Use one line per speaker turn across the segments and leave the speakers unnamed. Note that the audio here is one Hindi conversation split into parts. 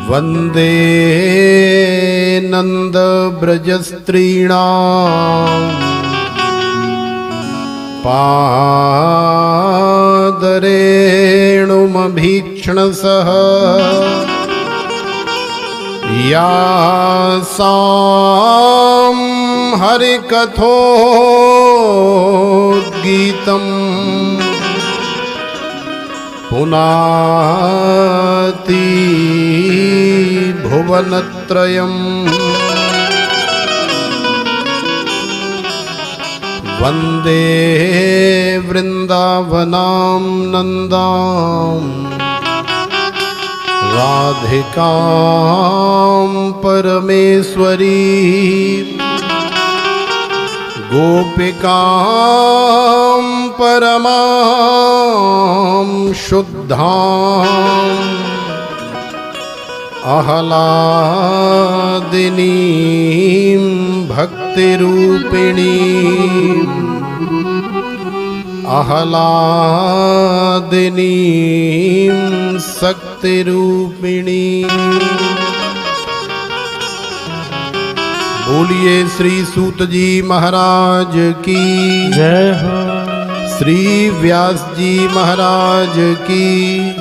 वंदे नंद ब्रजस्त्रीणां पादरेणुमभीक्ष्णसः यासां हरिकथोद्गीतम् पुनाति भुवनत्रयम् वंदे वृंदावनां नन्दां राधिकां परमेश्वरी गोपिकां परमां शुद्धां आह्लादिनीं भक्तिरूपिणीं आह्लादिनीं शक्तिरूपिणीं। बोलिए श्री सूत जी महाराज की
जय हो,
श्री व्यास जी महाराज की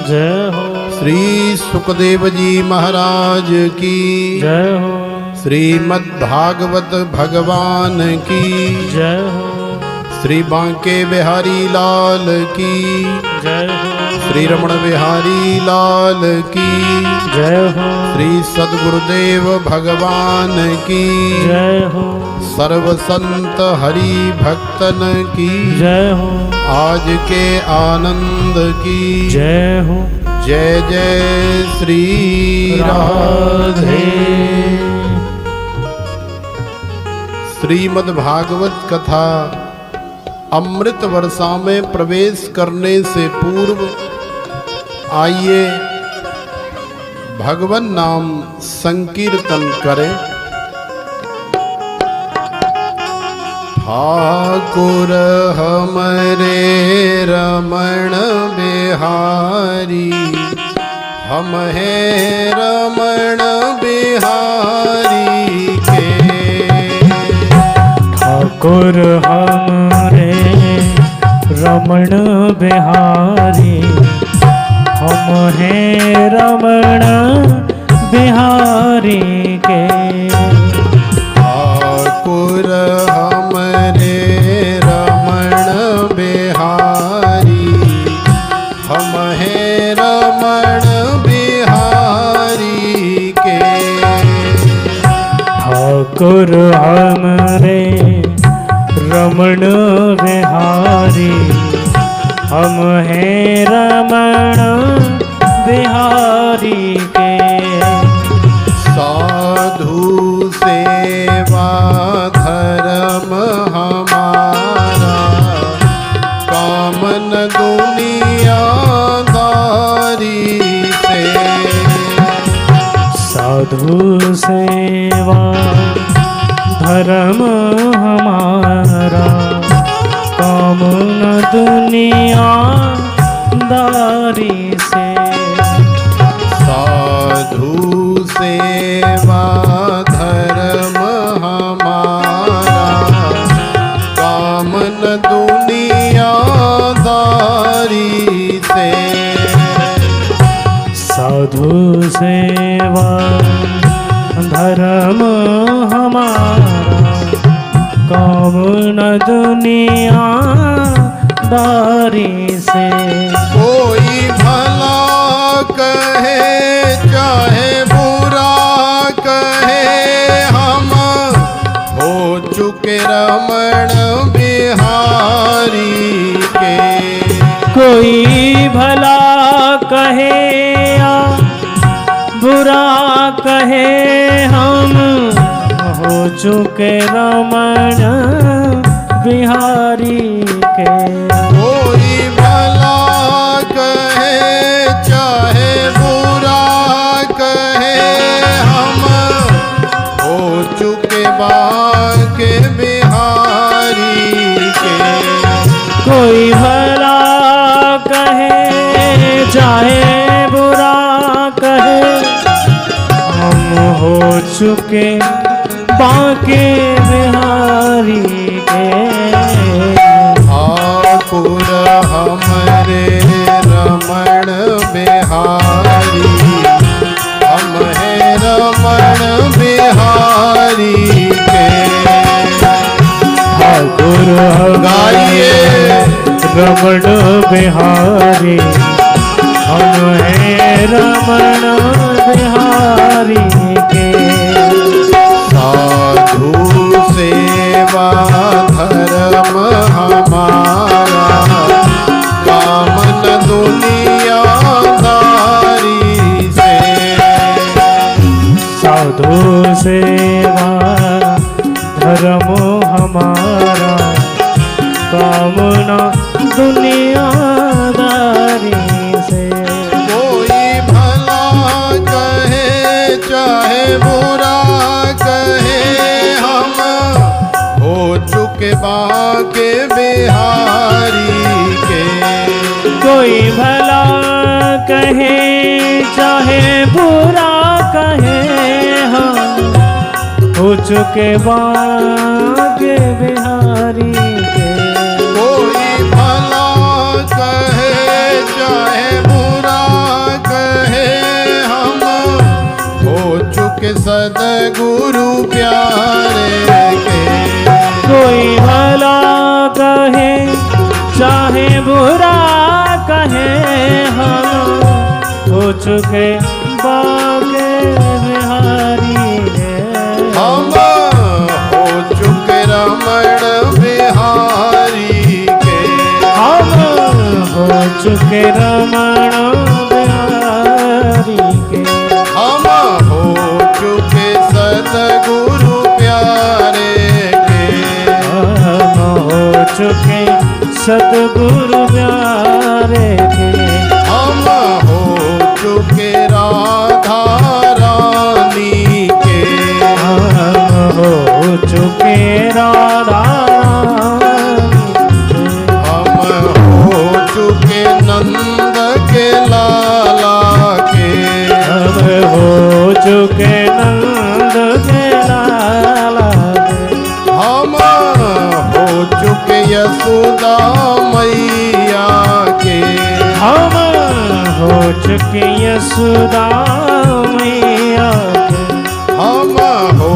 जय हो,
श्री सुखदेव जी महाराज की
जय हो,
श्रीमद्भागवत भगवान की
जय हो,
श्री बांके बिहारी लाल की
जय हो,
श्री रमण बिहारी लाल की
जय हो,
श्री सद्गुरुदेव भगवान की
जय हो,
सर्व संत हरि भक्तन की
जय हो,
आज के आनंद की
जय हो।
जय जय श्री राधे। श्रीमद् भागवत कथा अमृत वर्षा में प्रवेश करने से पूर्व आइए भगवन नाम संकीर्तन करें। ठाकुर हमरे रमण बिहारी, हम हैं रमण बिहारी के।
ठाकुर हमरे रमण बिहारी, हम हैं रमण बिहारी के।
ठाकुर हमरे रमण बिहारी, हम हैं रमण बिहारी के।
ठाकुर हमरे रमण बिहारी, हम हैं रमण बिहारी के।
साधु सेवा धर्म हमारा, कामन दुनियादारी से।
साधु सेवा धर्म हमारा, कामन दुनियादारी से।
साधु सेवा धर्म हमारा, कामन दुनियादारी से।
साधु सेवा धर्म हमारा, कामन दुनियादारी से।
कोई भला कहे चाहे बुरा कहे, हम हो चुके रमण बिहारी के।
कोई भला कहे या बुरा कहे, हम हो चुके रमण बिहारी के।
कोई भला कहे चाहे बुरा कहे, हम हो चुके बांके बिहारी के।
कोई भला कहे चाहे बुरा कहे, हो चुके बांके बिहारी के।
ठाकुर हमरे रमण बिहारी, हम हैं रमण बिहारी के।
ठाकुर
गाइए
रमण बिहारी, हम हैं रमण बिहारी के।
साधु सेवा धर्म हमारा, कामन दुनियादारी से।
साधु सेवा धर्म हमारा, कामना दुनियादारी से।
कोई भला कहे चाहे बुरा कहे, हम हो चुके बांके बिहारी के।
कोई भला कहे चाहे बुरा कहे, हम हो चुके बांके बिहारी के।
कोई भला कहे चाहे बुरा कहे, हम हो चुके सद्गुरु प्यारे के।
कोई भला कहे चाहे बुरा कहे, हम हो चुके बांके बिहारी के।
हम हो चुके रमण बिहारी के।
हम हो चुके रमण बिहारी के।
हम हो चुके सद्गुरु प्यारे के।
हम हो चुके सतगुरु प्यारे के।
हम हो चुके राधा रानी के।
हम हो चुके राधा रानी के।
हम हो चुके नंद के लाला के।
हम हो चुके नंद के लाला के।
हम हो चुके यशोदा मैया के।
हम हो चुके यशोदा मैया के।
हम हो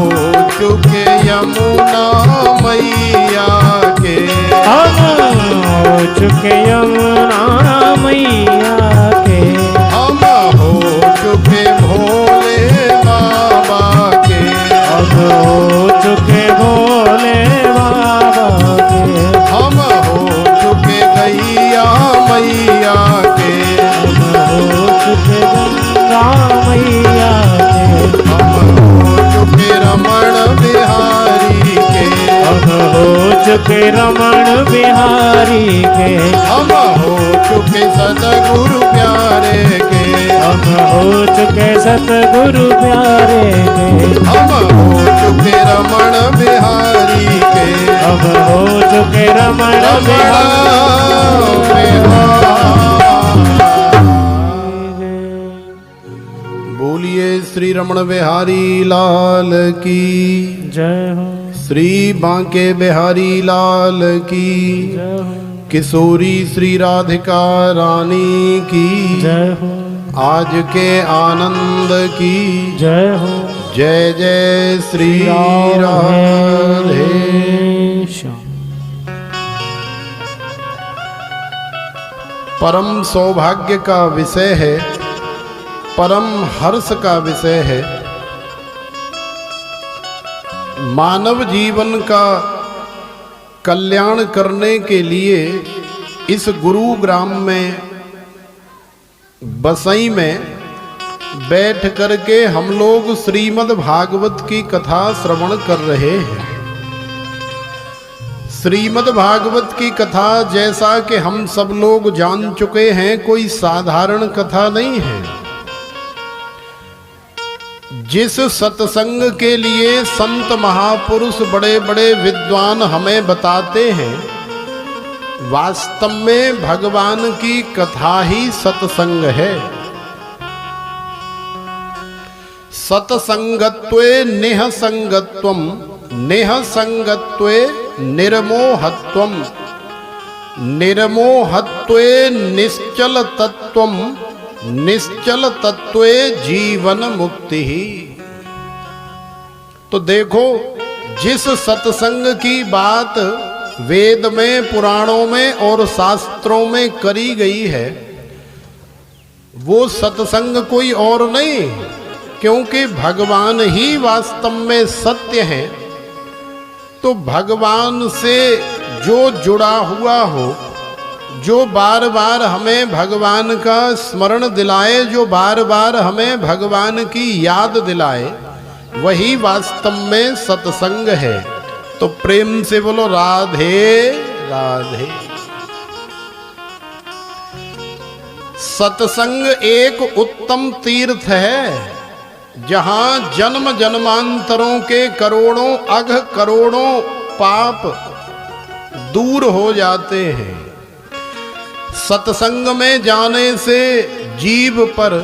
चुके यमुना मैया के।
हम हो चुके यमुना मैया के।
हम हो चुके भोले बाबा के।
हम हो चुके भोले बाबा के।
हम हो चुके गैया मैया के।
हम हो चुके गंगा मैया के।
हम हो चुके रमण बिहारी के।
हम हो चुके रमण बिहारी के।
हम हो चुके सद्गुरु प्यारे के।
हम हो चुके सतगुरु प्यारे के।
हम हो चुके रमण बिहारी के।
हम हो चुके रमण बिहारी के।
बोलिए श्री रमण बिहारी लाल की
जय हो।
श्री बांके बिहारी लाल की
जय हो।
किशोरी श्री राधिका रानी की
जय हो।
आज के आनंद की
जय हो।
जय जय श्री राधे
श्याम।
परम सौभाग्य का विषय है, परम हर्ष का विषय है। मानव जीवन का कल्याण करने के लिए इस गुरुग्राम में बसई में बैठ करके हम लोग श्रीमद् भागवत की कथा श्रवण कर रहे हैं। श्रीमद् भागवत की कथा जैसा कि हम सब लोग जान चुके हैं, कोई साधारण कथा नहीं है। जिस सत्संग के लिए संत महापुरुष बड़े बड़े विद्वान हमें बताते हैं, वास्तव में भगवान की कथा ही सत्संग है। सतसंगत्वे नेह संगत्वम नेह संगत्वे निर्मोहत्वम निर्मोहत्वे निश्चल तत्वम निश्चल तत्वे जीवन मुक्ति। तो देखो, जिस सत्संग की बात वेद में, पुराणों में और शास्त्रों में करी गई है, वो सत्संग कोई और नहीं, क्योंकि भगवान ही वास्तव में सत्य है। तो भगवान से जो जुड़ा हुआ हो, जो बार बार हमें भगवान का स्मरण दिलाए, जो बार बार हमें भगवान की याद दिलाए, वही वास्तव में सत्संग है। तो प्रेम से बोलो राधे राधे। सत्संग एक उत्तम तीर्थ है, जहां जन्म जन्मांतरों के करोड़ों अघ करोड़ों पाप दूर हो जाते हैं। सत्संग में जाने से जीव पर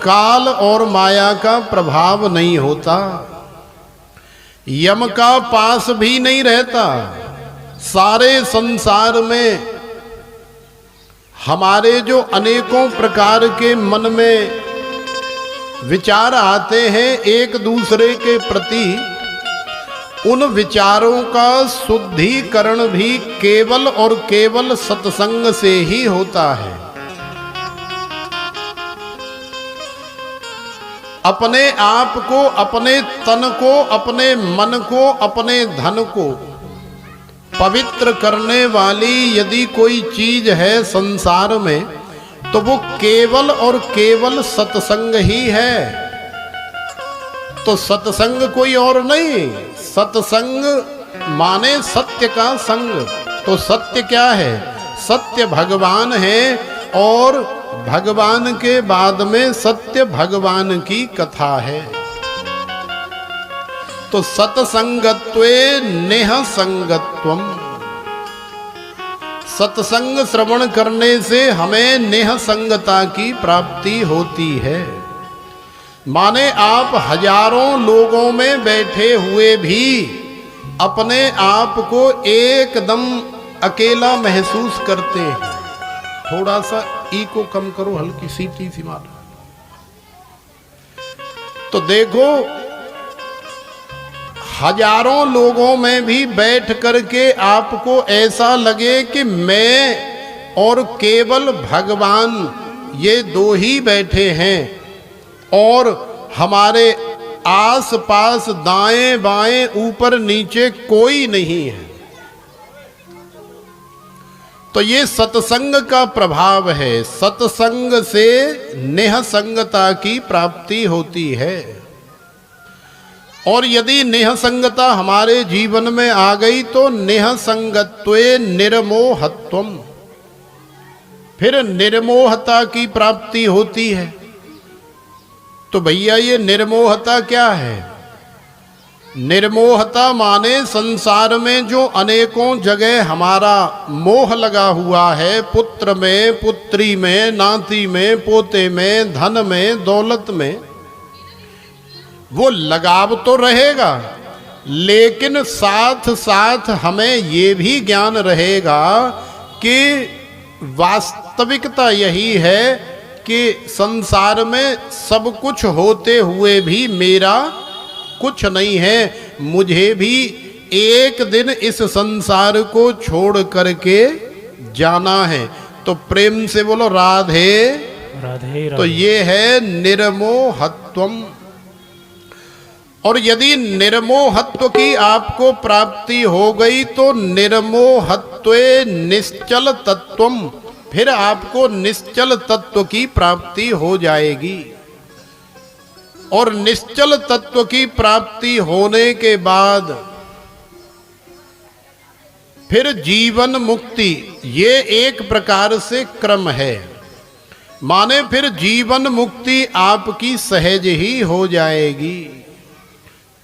काल और माया का प्रभाव नहीं होता, यम का पास भी नहीं रहता। सारे संसार में हमारे जो अनेकों प्रकार के मन में विचार आते हैं एक दूसरे के प्रति, उन विचारों का शुद्धिकरण भी केवल और केवल सत्संग से ही होता है। अपने आप को, अपने तन को, अपने मन को, अपने धन को पवित्र करने वाली यदि कोई चीज है संसार में, तो वो केवल और केवल सत्संग ही है। तो सत्संग कोई और नहीं, सत्संग माने सत्य का संग। तो सत्य क्या है? सत्य भगवान है, और भगवान के बाद में सत्य भगवान की कथा है। तो सत्संगत्वे नेह संगत्वम, सत्संग श्रवण करने से हमें नेह संगता की प्राप्ति होती है। माने आप हजारों लोगों में बैठे हुए भी अपने आप को एकदम अकेला महसूस करते हैं। थोड़ा सा ई को कम करो, हल्की सीटी सी मारो। तो देखो, हजारों लोगों में भी बैठ करके आपको ऐसा लगे कि मैं और केवल भगवान ये दो ही बैठे हैं, और हमारे आस पास दाएं बाएं ऊपर नीचे कोई नहीं है। तो ये सत्संग का प्रभाव है। सत्संग से नेह संगता की प्राप्ति होती है। और यदि नेह संगता हमारे जीवन में आ गई तो नेह संगत्वे निर्मोहत्वम, फिर निर्मोहता की प्राप्ति होती है। तो भैया ये निर्मोहता क्या है? निर्मोहता माने संसार में जो अनेकों जगह हमारा मोह लगा हुआ है, पुत्र में, पुत्री में, नाती में, पोते में, धन में, दौलत में, वो लगाव तो रहेगा, लेकिन साथ साथ हमें ये भी ज्ञान रहेगा कि वास्तविकता यही है कि संसार में सब कुछ होते हुए भी मेरा कुछ नहीं है। मुझे भी एक दिन इस संसार को छोड़ करके जाना है। तो प्रेम से बोलो राधे
राधे।
तो ये है निर्मोहत्वम। और यदि निर्मोहत्व की आपको प्राप्ति हो गई तो निर्मोहत्वे निश्चल तत्वम, फिर आपको निश्चल तत्व की प्राप्ति हो जाएगी। और निश्चल तत्व की प्राप्ति होने के बाद फिर जीवन मुक्ति, ये एक प्रकार से क्रम है। माने फिर जीवन मुक्ति आपकी सहज ही हो जाएगी।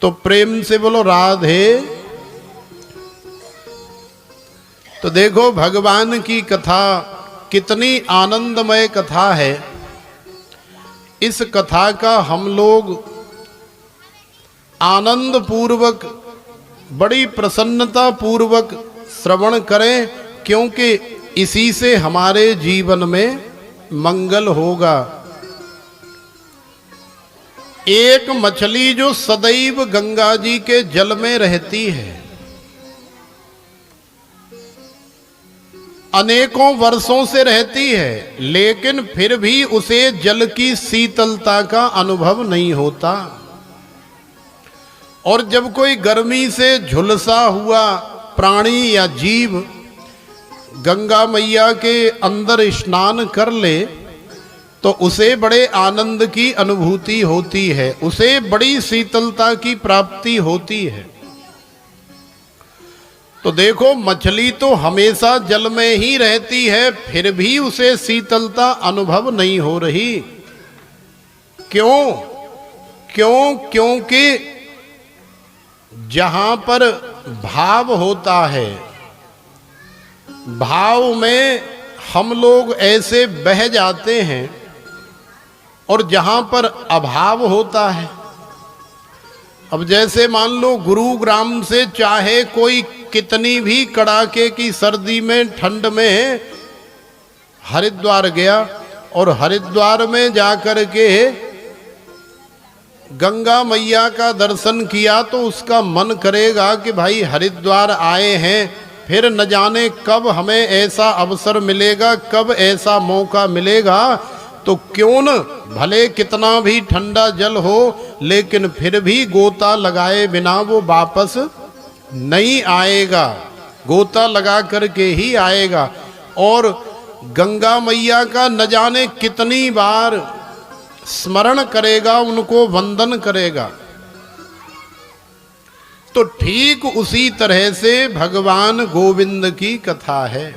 तो प्रेम से बोलो राधे। तो देखो भगवान की कथा कितनी आनंदमय कथा है। इस कथा का हम लोग आनंद पूर्वक, बड़ी प्रसन्नता पूर्वक श्रवण करें, क्योंकि इसी से हमारे जीवन में मंगल होगा। एक मछली जो सदैव गंगा जी के जल में रहती है, अनेकों वर्षों से रहती है, लेकिन फिर भी उसे जल की शीतलता का अनुभव नहीं होता। और जब कोई गर्मी से झुलसा हुआ प्राणी या जीव गंगा मैया के अंदर स्नान कर ले, तो उसे बड़े आनंद की अनुभूति होती है, उसे बड़ी शीतलता की प्राप्ति होती है। तो देखो, मछली तो हमेशा जल में ही रहती है, फिर भी उसे शीतलता अनुभव नहीं हो रही। क्योंकि जहां पर भाव होता है, भाव में हम लोग ऐसे बह जाते हैं, और जहां पर अभाव होता है, अब जैसे मान लो गुरुग्राम से चाहे कोई कितनी भी कड़ाके की सर्दी में, ठंड में हरिद्वार गया, और हरिद्वार में जाकर के गंगा मैया का दर्शन किया, तो उसका मन करेगा कि भाई हरिद्वार आए हैं, फिर न जाने कब हमें ऐसा अवसर मिलेगा, कब ऐसा मौका मिलेगा। तो क्यों न, भले कितना भी ठंडा जल हो, लेकिन फिर भी गोता लगाए बिना वो वापस नहीं आएगा, गोता लगा करके ही आएगा। और गंगा मैया का न जाने कितनी बार स्मरण करेगा, उनको वंदन करेगा। तो ठीक उसी तरह से भगवान गोविंद की कथा है।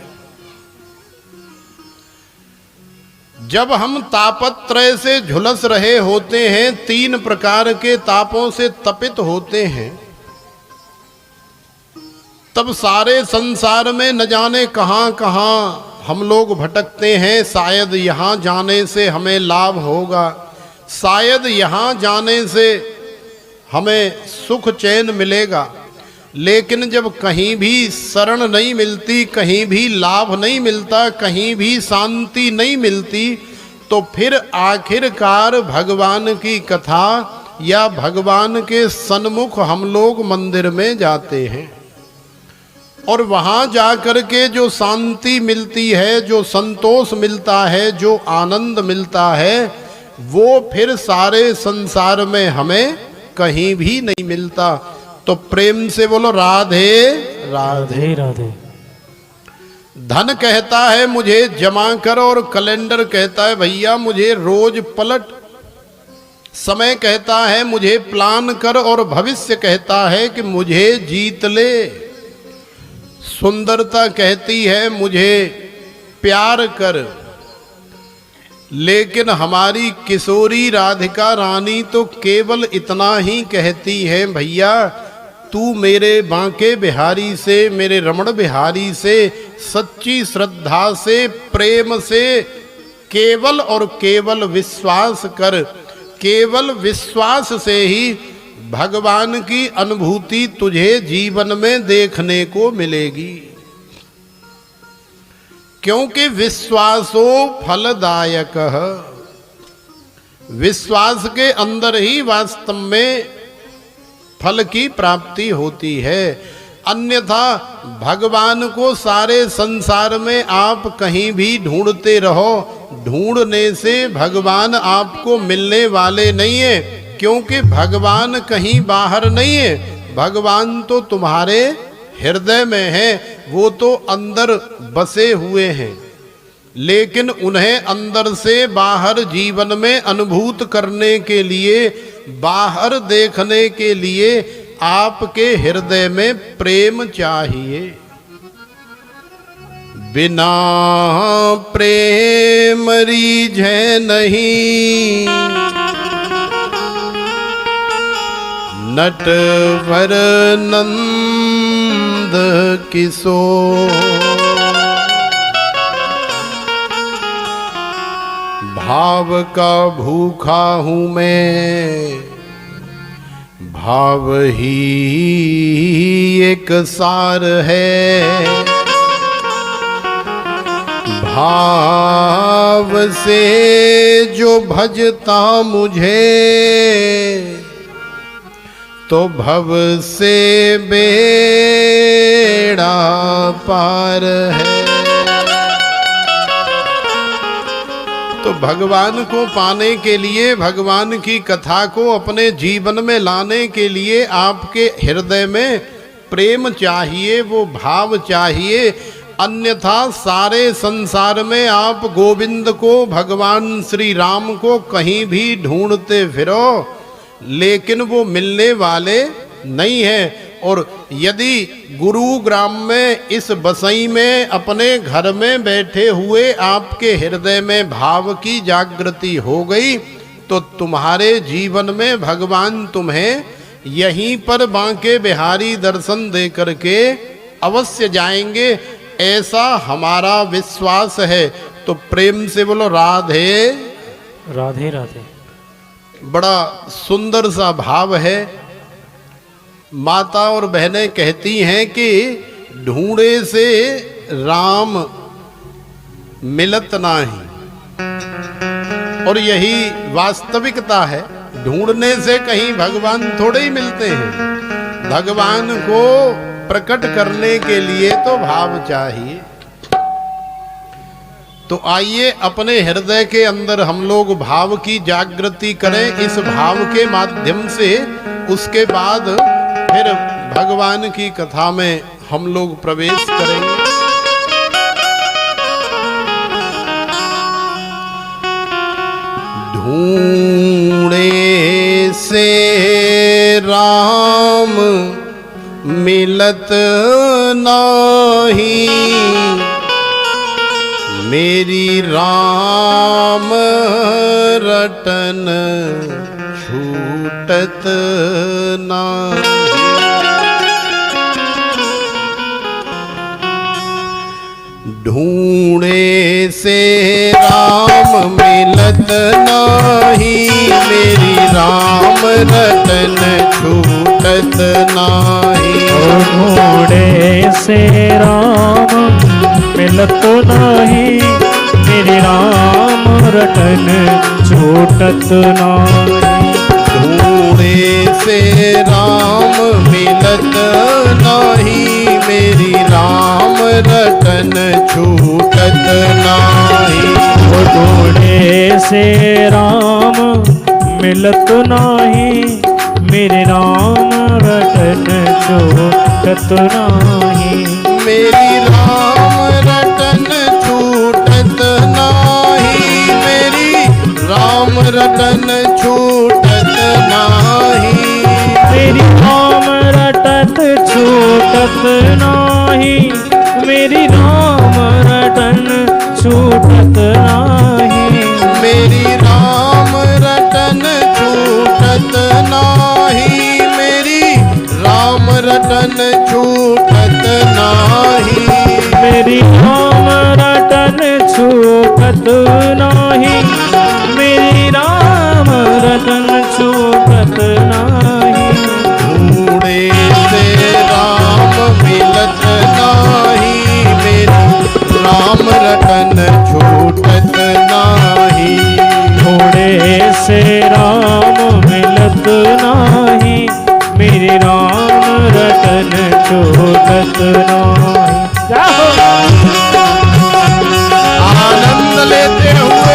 जब हम तापत्रय से झुलस रहे होते हैं, 3 प्रकार के तापों से तपित होते हैं, तब सारे संसार में न जाने कहां कहां हम लोग भटकते हैं। शायद यहाँ जाने से हमें लाभ होगा, शायद यहाँ जाने से हमें सुख चैन मिलेगा, लेकिन जब कहीं भी शरण नहीं मिलती, कहीं भी लाभ नहीं मिलता, कहीं भी शांति नहीं मिलती, तो फिर आखिरकार भगवान की कथा या भगवान के सन्मुख हम लोग मंदिर में जाते हैं, और वहाँ जाकर के जो शांति मिलती है, जो संतोष मिलता है, जो आनंद मिलता है, वो फिर सारे संसार में हमें कहीं भी नहीं मिलता। तो प्रेम से बोलो राधे राधे राधे। धन कहता है मुझे जमा कर, और कैलेंडर कहता है भैया मुझे रोज पलट। समय कहता है मुझे प्लान कर, और भविष्य कहता है कि मुझे जीत ले। सुंदरता कहती है मुझे प्यार कर, लेकिन हमारी किशोरी राधिका रानी तो केवल इतना ही कहती है, भैया तू मेरे बांके बिहारी से, मेरे रमण बिहारी से सच्ची श्रद्धा से, प्रेम से केवल और केवल विश्वास कर। केवल विश्वास से ही भगवान की अनुभूति तुझे जीवन में देखने को मिलेगी, क्योंकि विश्वासो फलदायक। विश्वास के अंदर ही वास्तव में फल की प्राप्ति होती है। अन्यथा भगवान को सारे संसार में आप कहीं भी ढूंढते रहो, ढूंढने से भगवान आपको मिलने वाले नहीं है, क्योंकि भगवान कहीं बाहर नहीं है, भगवान तो तुम्हारे हृदय में है, वो तो अंदर बसे हुए हैं। लेकिन उन्हें अंदर से बाहर जीवन में अनुभूत करने के लिए, बाहर देखने के लिए आपके हृदय में प्रेम चाहिए। बिना प्रेम रीझे नहीं, नटवर नंद किशोर। भाव का भूखा हूँ मैं, भाव ही एक सार है, भाव से जो भजता मुझे तो भव से बेड़ा पार है। तो भगवान को पाने के लिए, भगवान की कथा को अपने जीवन में लाने के लिए आपके हृदय में प्रेम चाहिए, वो भाव चाहिए। अन्यथा सारे संसार में आप गोविंद को, भगवान श्री राम को कहीं भी ढूंढते फिरो, लेकिन वो मिलने वाले नहीं हैं। और यदि गुरुग्राम में इस बसई में अपने घर में बैठे हुए आपके हृदय में भाव की जागृति हो गई तो तुम्हारे जीवन में भगवान तुम्हें यहीं पर बांके बिहारी दर्शन दे करके अवश्य जाएंगे, ऐसा हमारा विश्वास है। तो प्रेम से बोलो राधे
राधे राधे।
बड़ा सुंदर सा भाव है। माता और बहनें कहती हैं कि ढूंढे से राम मिलत नाही, और यही वास्तविकता है। ढूंढने से कहीं भगवान थोड़े ही मिलते हैं, भगवान को प्रकट करने के लिए तो भाव चाहिए। तो आइए अपने हृदय के अंदर हम लोग भाव की जागृति करें, इस भाव के माध्यम से उसके बाद फिर भगवान की कथा में हम लोग प्रवेश करेंगे। ढूंढे से राम मिलत नाही, मेरी राम रटन छूटत नाही। ढूंढे से राम मिलत नाही, मेरी राम रतन छूटत नाही।
ढूंढे से राम मिलत नाही, मेरी राम रतन छूटत नाही।
ढूंढे से राम मिलत नाही, मेरी राम रतन छूटत नाही।
ढूंढे से राम मिलत नाही, मेरे राम रतन छूटत नाही।
मेरी राम रतन छूटत नाही, मेरी राम रतन छूटत नाही।
मेरी राम रटत छूटत नाही, मेरी राम रटन छूटत नाही।
मेरी राम रतन छूटत नाही, मेरी राम रतन छूटत नाही।
मेरी राम रटन छूटत नाही, मेरी राम रटन छूटत नाही।
ढूंढे से राम मिलत नाही, मेरी राम रतन छूटत नाही।
ढूंढे से राम मिलत नाही, मेरे राम रतन छूटत नाही।
आनंद लेते हुए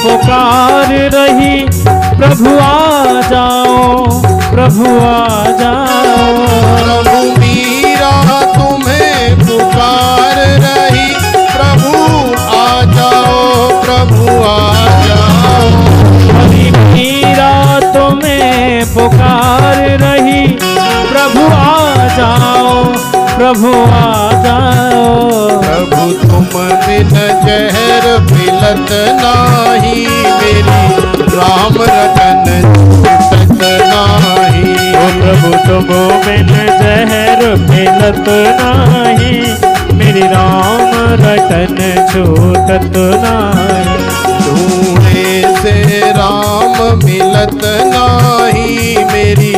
पुकार रही, प्रभु आ जाओ, प्रभु आ जाओ।
प्रभु मीरा तुम्हें पुकार रही, प्रभु आ जाओ, प्रभु आ जाओ।
हरि मीरा तुम्हें पुकार रही, प्रभु आ जाओ, प्रभु आ जाओ।
प्रभु तुम बिन जहर मिलत नाही, मेरी राम रतन छूटत नाही।
ओ प्रभु तुम बिन जहर मिलत नाही, मेरी राम रतन छूटत नाही।
ढूंढे से राम मिलत नाही, मेरी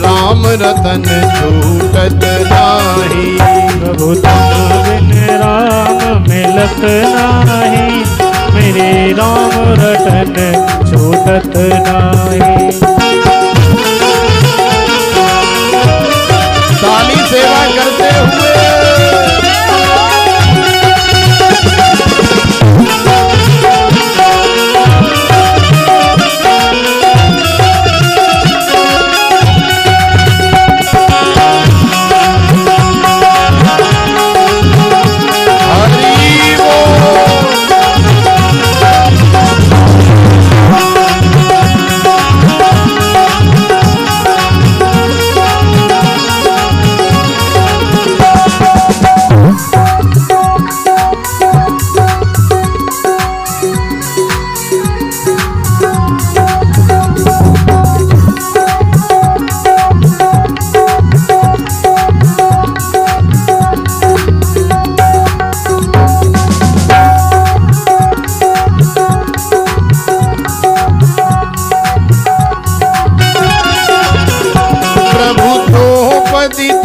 राम रतन छूटत नाही।
प्रभु तुम बिन राम मिलत नाही, मेरे राम रतन छूटत नाही।
ताली सेवा करते हुए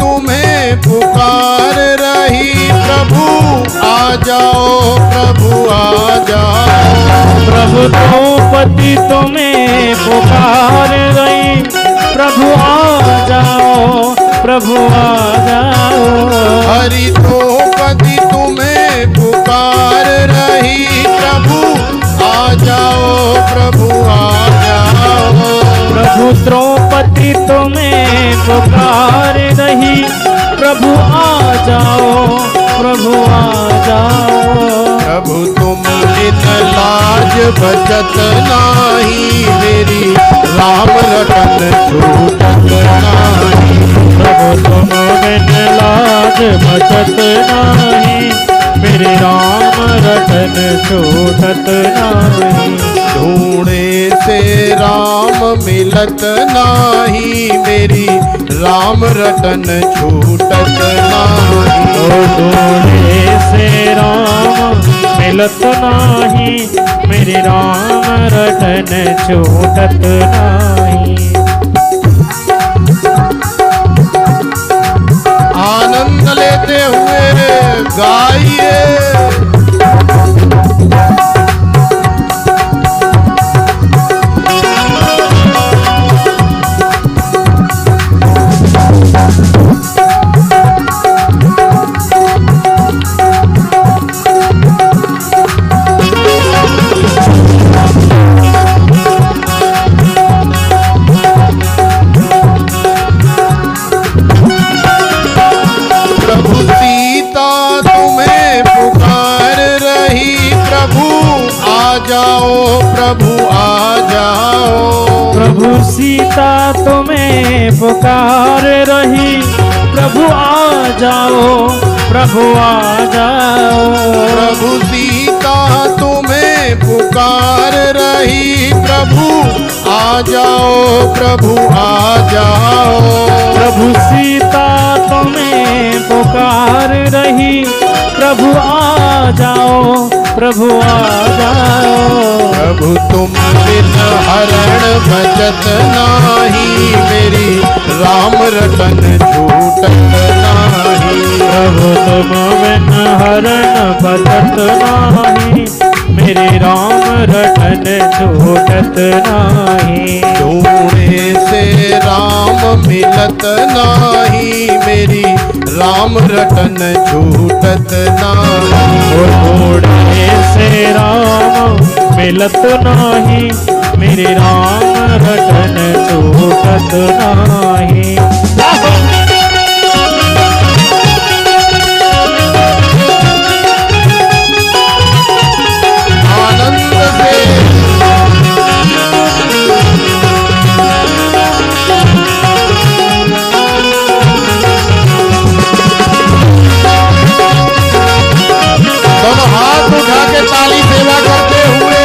तुम्हें पुकार रही, प्रभु आ जाओ, प्रभु आ जाओ।
प्रभु द्रौपदी तुम्हें पुकार रही, प्रभु आ जाओ, प्रभु आ जाओ।
हरि द्रौपदी तुम्हें पुकार रही, प्रभु आ जाओ, प्रभु आ जाओ।
प्रभु द्रौपदी तुम्हें पुकार रही, प्रभु आ जाओ, प्रभु आ जाओ।
प्रभु तुम बिन लाज बचत नाही, मेरी राम रतन छूटत नाही।
प्रभु तुम बिन लाज बचत नाही, मेरे राम रतन छूटत नाही।
ढूंढे से राम मिलत नाही, मेरी राम रतन छूटत नाही।
ओ ढूंढे से राम मिलत नाही, मेरे राम रतन छूटत नाही।
आनंद लेते हुए गाइए। प्रभु आ जाओ।
प्रभु सीता तुम्हें पुकार रही, प्रभु आ जाओ, प्रभु आ जाओ।
प्रभु सीता तुम्हें पुकार रही, प्रभु आ जाओ, प्रभु आ जाओ।
प्रभु सीता तुम्हें पुकार रही, प्रभु आ जाओ, प्रभु आ जाओ।
प्रभु तुम बिन हरण बचत नाही, मेरी राम रतन छूटत नाही।
प्रभु तुम बिन हरण बचत नाही, मेरे राम रतन छूटत नाही।
ढूंढे से राम मिलत नाही, मेरी राम रतन छूटत नाही।
ढूंढे से राम मिलत नाही, मेरे राम रटन छूटत नाही।
आनंद से दोनों हाथ उठा के ताली सेवा करते हुए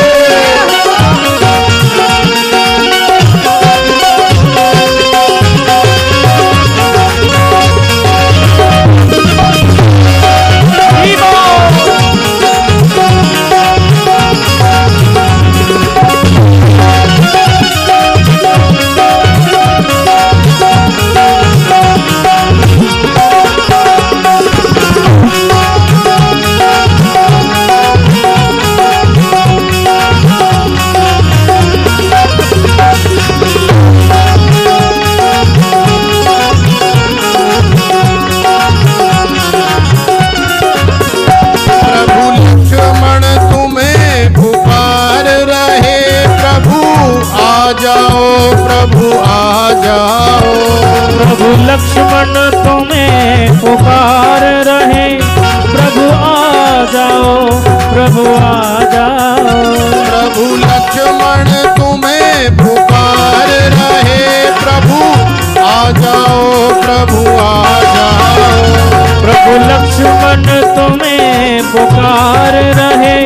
लक्ष्मण तुम्हें पुकार रहे, प्रभु आ जाओ, प्रभु आ जाओ।
प्रभु लक्ष्मण तुम्हें पुकार रहे, प्रभु आ जाओ, प्रभु आ जाओ।
प्रभु लक्ष्मण तुम्हें पुकार रहे,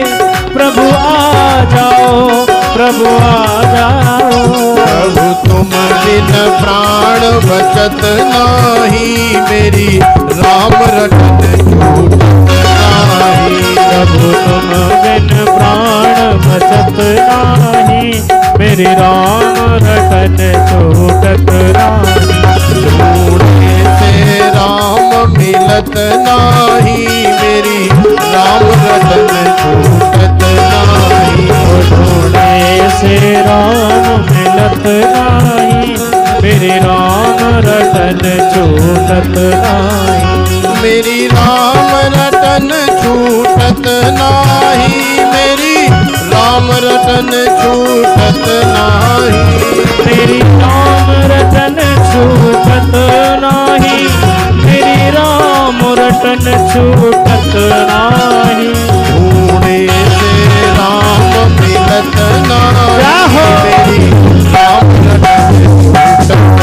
प्रभु आ जाओ, प्रभु आ जाओ।
प्रभु तुम बिन प्राण बचत नाही, मेरी राम रटन छूटत नाही।
प्रभु तुम बिन प्राण बचत नाही, मेरी राम रटन छूटत नाही।
ढूंढे से राम मिलत नाही, मेरी राम रटन छूटत नाही।
ढूंढे से राम मिलत नाही, मेरे राम रतन छूटत नाही।
मेरी राम रटन छूटत नाही, मेरी राम रटन छूटत नाही।
मेरी राम रतन छूटत नाही, मेरी राम रतन छूटत नाही।
ढूंढे से राम मिलत नाही, मेरी राम रटन छूटत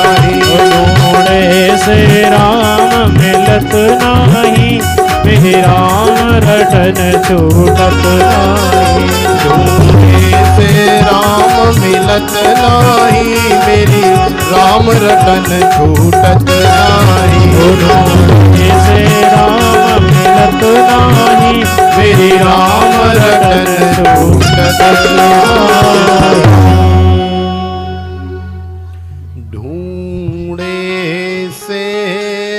नाही।
ढूंढे से राम मिलत नाही, मेरे राम रटन छूटत नाही।
ढूंढे से राम मिलत नाही, मेरी राम रटन छूटत नाही।
ढूंढे से राम मिलत नाही, मेरी राम रटन छूटत नाही।
ढूंढे से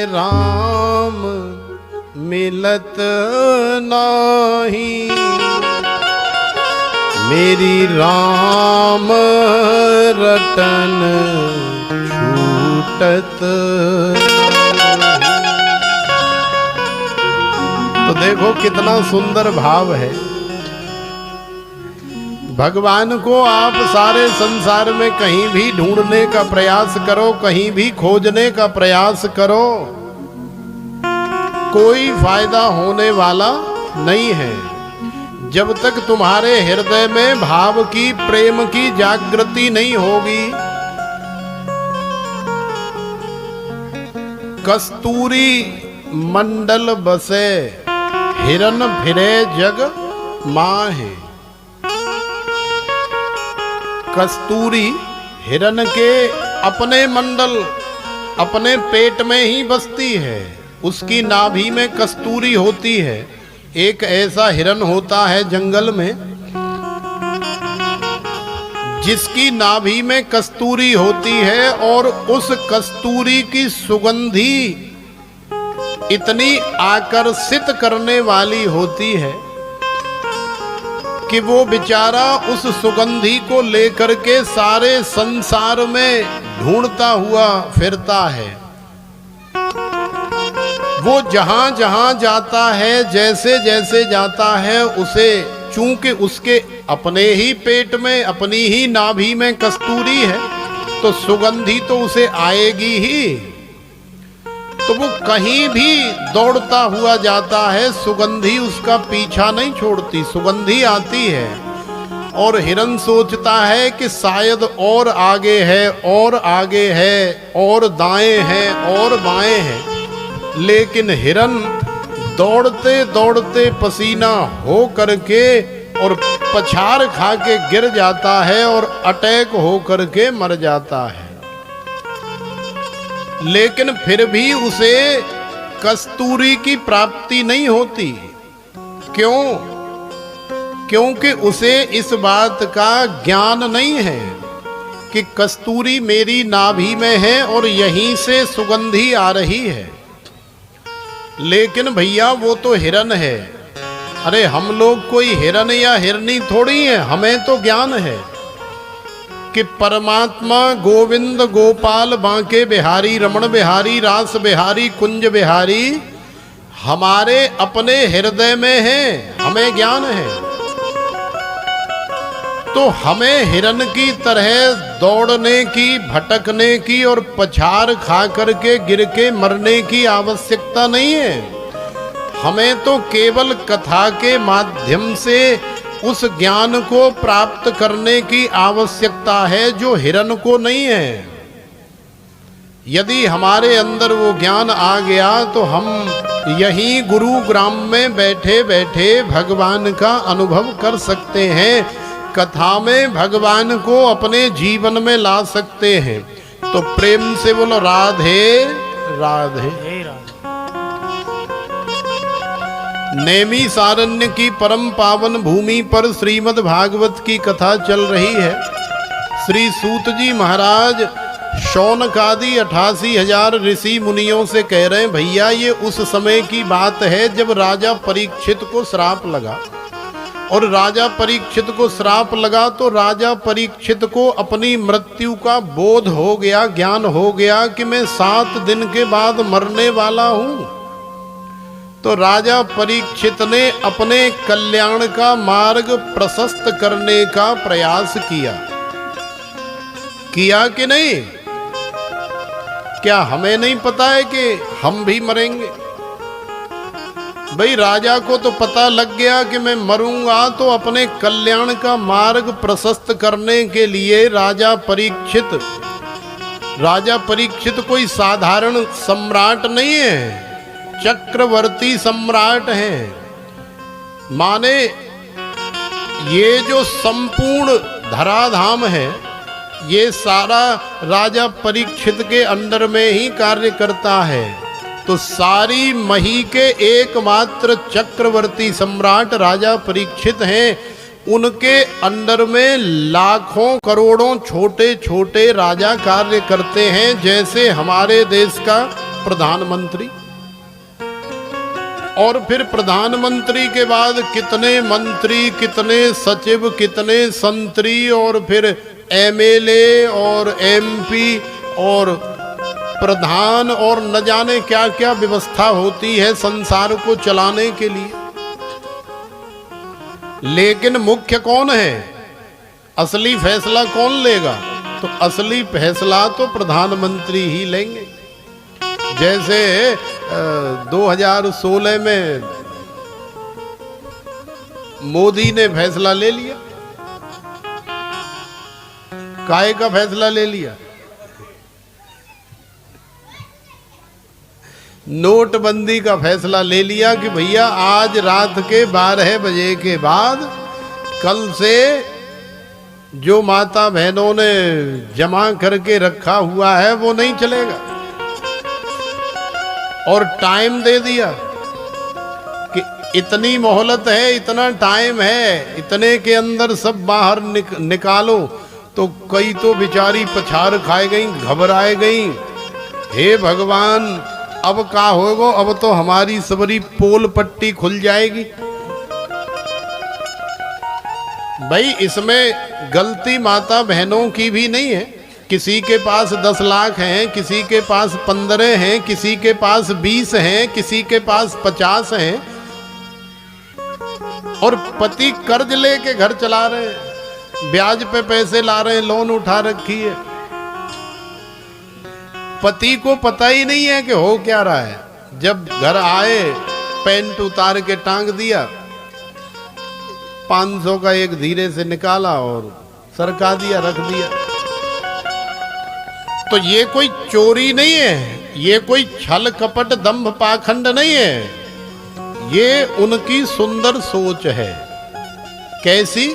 राम मिलत नाही, मेरी राम रटन छूटत नाही। तो देखो कितना सुंदर भाव है। भगवान को आप सारे संसार में कहीं भी ढूंढने का प्रयास करो, कहीं भी खोजने का प्रयास करो, कोई फायदा होने वाला नहीं है। जब तक तुम्हारे हृदय में भाव की, प्रेम की जागृति नहीं होगी। कस्तूरी मंडल बसे, हिरन फिरे जग माहे। कस्तूरी हिरन के अपने मंडल, अपने पेट में ही बसती है। उसकी नाभि में कस्तूरी होती है। एक ऐसा हिरन होता है जंगल में, जिसकी नाभि में कस्तूरी होती है, और उस कस्तूरी की सुगंधी इतनी आकर्षित करने वाली होती है कि वो बेचारा उस सुगंधी को लेकर के सारे संसार में ढूंढता हुआ फिरता है। वो जहां जहां जाता है, जैसे जैसे जाता है, उसे चूंकि उसके अपने ही पेट में, अपनी ही नाभि में कस्तूरी है तो सुगंधी तो उसे आएगी ही। तो वो कहीं भी दौड़ता हुआ जाता है, सुगंधी उसका पीछा नहीं छोड़ती, सुगंधी आती है। और हिरन सोचता है कि शायद और आगे है, और आगे है, और दाएं हैं, और बाएं हैं, लेकिन हिरन दौड़ते दौड़ते पसीना हो करके और पछाड़ खा के गिर जाता है और अटैक हो करके मर जाता है। लेकिन फिर भी उसे कस्तूरी की प्राप्ति नहीं होती। क्यों? क्योंकि उसे इस बात का ज्ञान नहीं है कि कस्तूरी मेरी नाभि में है और यहीं से सुगंधी आ रही है। लेकिन भैया वो तो हिरन है। अरे हम लोग कोई हिरन या हिरनी थोड़ी है, हमें तो ज्ञान है कि परमात्मा गोविंद गोपाल बांके बिहारी रमण बिहारी रास बिहारी कुंज बिहारी हमारे अपने हृदय में है, हमें ज्ञान है। तो हमें हिरन की तरह दौड़ने की, भटकने की और पछाड़ खा करके गिर के मरने की आवश्यकता नहीं है। हमें तो केवल कथा के माध्यम से उस ज्ञान को प्राप्त करने की आवश्यकता है जो हिरन को नहीं है। यदि हमारे अंदर वो ज्ञान आ गया तो हम यहीं गुरुग्राम में बैठे बैठे भगवान का अनुभव कर सकते हैं, कथा में भगवान को अपने जीवन में ला सकते हैं। तो प्रेम से बोलो राधे राधे। नैमिषारण्य की परम पावन भूमि पर श्रीमद् भागवत की कथा चल रही है। श्री सूत जी महाराज शौनक आदि 88,000 ऋषि मुनियों से कह रहे हैं, भैया ये उस समय की बात है जब राजा परीक्षित को श्राप लगा। और राजा परीक्षित को श्राप लगा तो राजा परीक्षित को अपनी मृत्यु का बोध हो गया, ज्ञान हो गया कि मैं 7 दिन के बाद मरने वाला हूं। तो राजा परीक्षित ने अपने कल्याण का मार्ग प्रशस्त करने का प्रयास किया कि नहीं? क्या हमें नहीं पता है कि हम भी मरेंगे? भाई राजा को तो पता लग गया कि मैं मरूंगा, तो अपने कल्याण का मार्ग प्रशस्त करने के लिए राजा परीक्षित कोई साधारण सम्राट नहीं है, चक्रवर्ती सम्राट हैं। माने ये जो संपूर्ण धराधाम है ये सारा राजा परीक्षित के अंडर में ही कार्य करता है। तो सारी मही के एकमात्र चक्रवर्ती सम्राट राजा परीक्षित हैं। उनके अंडर में लाखों करोड़ों छोटे छोटे राजा कार्य करते हैं, जैसे हमारे देश का प्रधानमंत्री। और फिर प्रधानमंत्री के बाद कितने मंत्री, कितने सचिव, कितने संतरी, और फिर एमएलए और एमपी और प्रधान, और न जाने क्या क्या व्यवस्था होती है संसार को चलाने के लिए। लेकिन मुख्य कौन है? असली फैसला कौन लेगा? तो असली फैसला तो प्रधानमंत्री ही लेंगे। जैसे 2016 में मोदी ने फैसला ले लिया। काहे का फैसला ले लिया? नोटबंदी का फैसला ले लिया कि भैया आज रात के 12 बजे के बाद कल से जो माता बहनों ने जमा करके रखा हुआ है वो नहीं चलेगा। और टाइम दे दिया कि इतनी मोहलत है, इतना टाइम है, इतने के अंदर सब बाहर निकालो। तो कई तो बेचारी पछाड़ खाए गई, घबराए गई। हे भगवान, अब क्या होगा? अब तो हमारी सबरी पोल पट्टी खुल जाएगी। भाई इसमें गलती माता बहनों की भी नहीं है। किसी के पास 10 लाख हैं, किसी के पास 15 हैं, किसी के पास 20 हैं, किसी के पास 50 हैं। और पति कर्ज लेके घर चला रहे हैं, ब्याज पे पैसे ला रहे हैं, लोन उठा रखी है। पति को पता ही नहीं है कि हो क्या रहा है। जब घर आए पैंट उतार के टांग दिया, 500 का एक धीरे से निकाला और सरका दिया, रख दिया। तो ये कोई चोरी नहीं है, ये कोई छल कपट दंभ पाखंड नहीं है, ये उनकी सुंदर सोच है। कैसी?